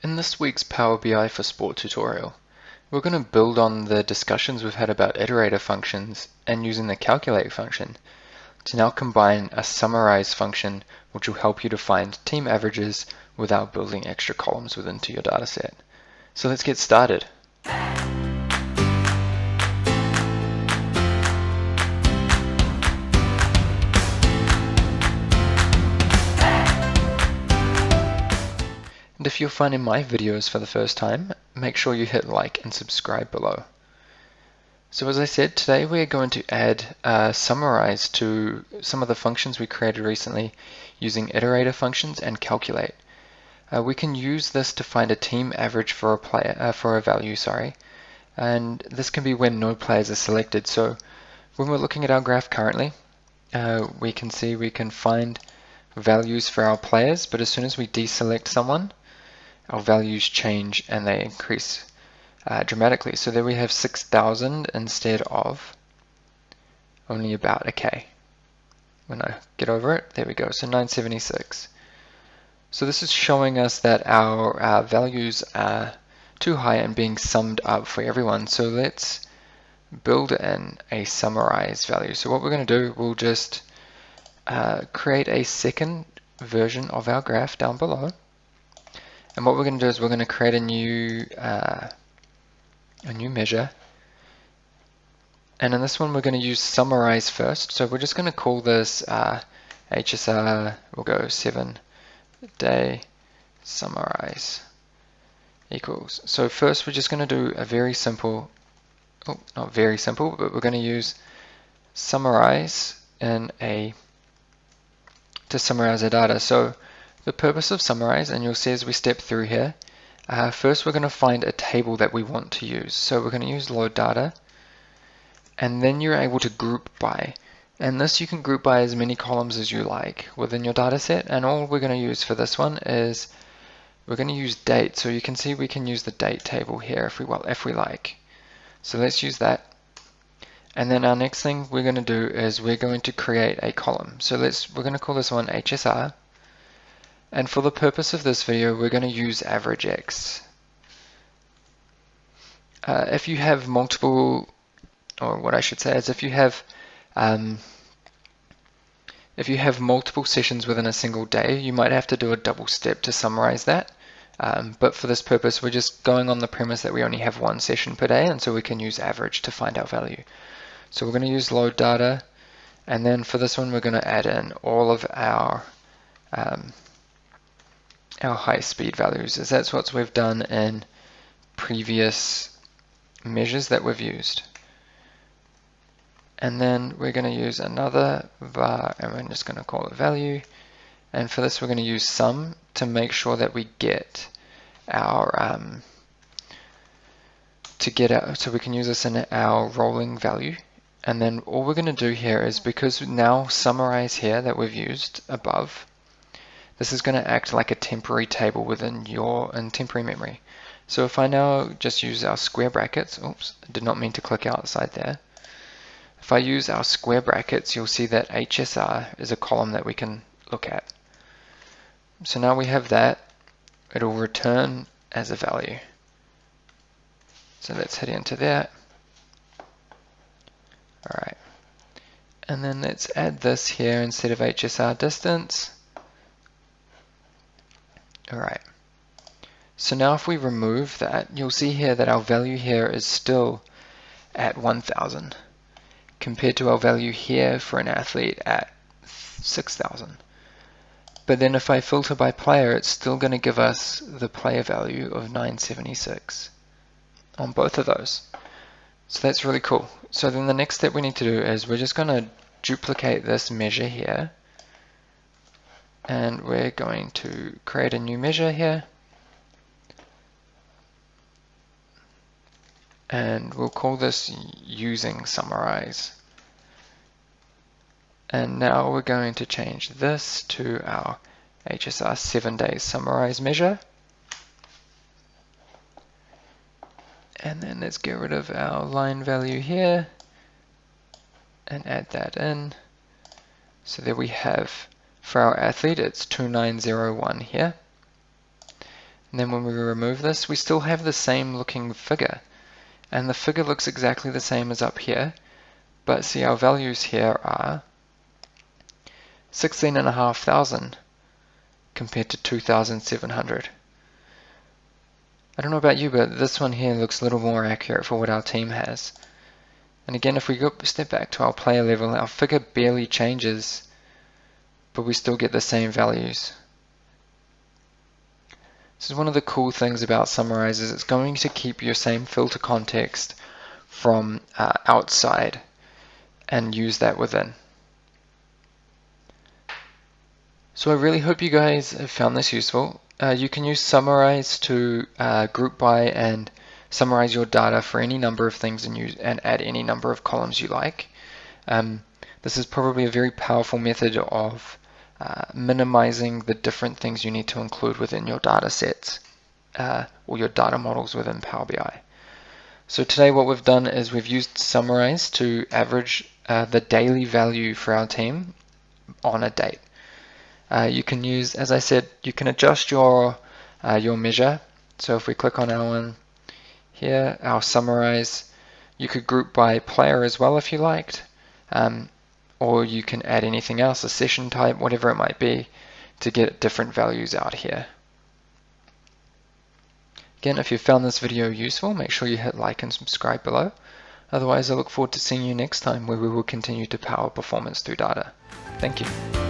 In this week's Power BI for Sport tutorial, we're going to build on the discussions we've had about iterator functions and using the calculate function to now combine a summarize function which will help you to find team averages without building extra columns within your dataset. So let's get started. And if you're finding my videos for the first time, make sure you hit like and subscribe below. So as I said, today we're going to add Summarise to some of the functions we created recently using iterator functions and calculate. We can use this to find a team average for a value, and this can be when no players are selected. So when we're looking at our graph currently, we can see we can find values for our players, but as soon as we deselect someone, our values change and they increase dramatically. So there we have 6,000 instead of only about a K. When I get over it, there we go, so 976. So this is showing us that our values are too high and being summed up for everyone. So let's build in a summarize value. So what we're going to do, we'll just create a second version of our graph down below. And what we're going to do is we're going to create a new measure. And in this one, we're going to use summarize first. So we're just going to call this HSR. We'll go 7-day summarize equals. So first, we're just going to do a very simple, not very simple, but we're going to use summarize to summarize our data. So the purpose of summarize, and you'll see as we step through here, first we're going to find a table that we want to use. So we're going to use load data, and then you're able to group by. And this you can group by as many columns as you like within your data set. And all we're going to use for this one is we're going to use date. So you can see we can use the date table here if we like. So let's use that. And then our next thing we're going to do is we're going to create a column. So we're going to call this one HSR. And for the purpose of this video, we're going to use average X. If you have multiple, or what I should say is if you have multiple sessions within a single day, you might have to do a double step to summarize that. But for this purpose, we're just going on the premise that we only have one session per day, and so we can use average to find our value. So we're going to use load data, and then for this one, we're going to add in all of our high speed values, as that's what we've done in previous measures that we've used. And then we're going to use another var, and we're just going to call it value. And for this, we're going to use sum to make sure that we get our so we can use this in our rolling value. And then all we're going to do here is, because now summarize here that we've used above, this is going to act like a temporary table within temporary memory. So if I now just use our square brackets, oops, I did not mean to click outside there. If I use our square brackets, you'll see that HSR is a column that we can look at. So now we have that, it'll return as a value. So let's head into that. Alright. And then let's add this here instead of HSR distance. Alright, so now if we remove that, you'll see here that our value here is still at 1,000 compared to our value here for an athlete at 6,000. But then if I filter by player, it's still going to give us the player value of 976 on both of those. So that's really cool. So then the next step we need to do is we're just going to duplicate this measure here. And we're going to create a new measure here. And we'll call this using summarize. And now we're going to change this to our HSR 7-day summarize measure. And then let's get rid of our line value here and add that in. So there we have, for our athlete, it's 2901 here. And then when we remove this, we still have the same looking figure. And the figure looks exactly the same as up here. But see, our values here are 16,500 compared to 2,700. I don't know about you, but this one here looks a little more accurate for what our team has. And again, if we go step back to our player level, our figure barely changes, but we still get the same values. This is one of the cool things about Summarise, is it's going to keep your same filter context from outside and use that within. So I really hope you guys have found this useful. You can use Summarise to group by and summarize your data for any number of things and add any number of columns you like. This is probably a very powerful method of minimizing the different things you need to include within your data sets or your data models within Power BI. So today what we've done is we've used Summarise to average the daily value for our team on a date. You can use, as I said, you can adjust your measure. So if we click on our one here, our Summarise, you could group by player as well if you liked, or you can add anything else, a session type, whatever it might be, to get different values out here. Again, if you found this video useful, make sure you hit like and subscribe below. Otherwise, I look forward to seeing you next time, where we will continue to power performance through data. Thank you.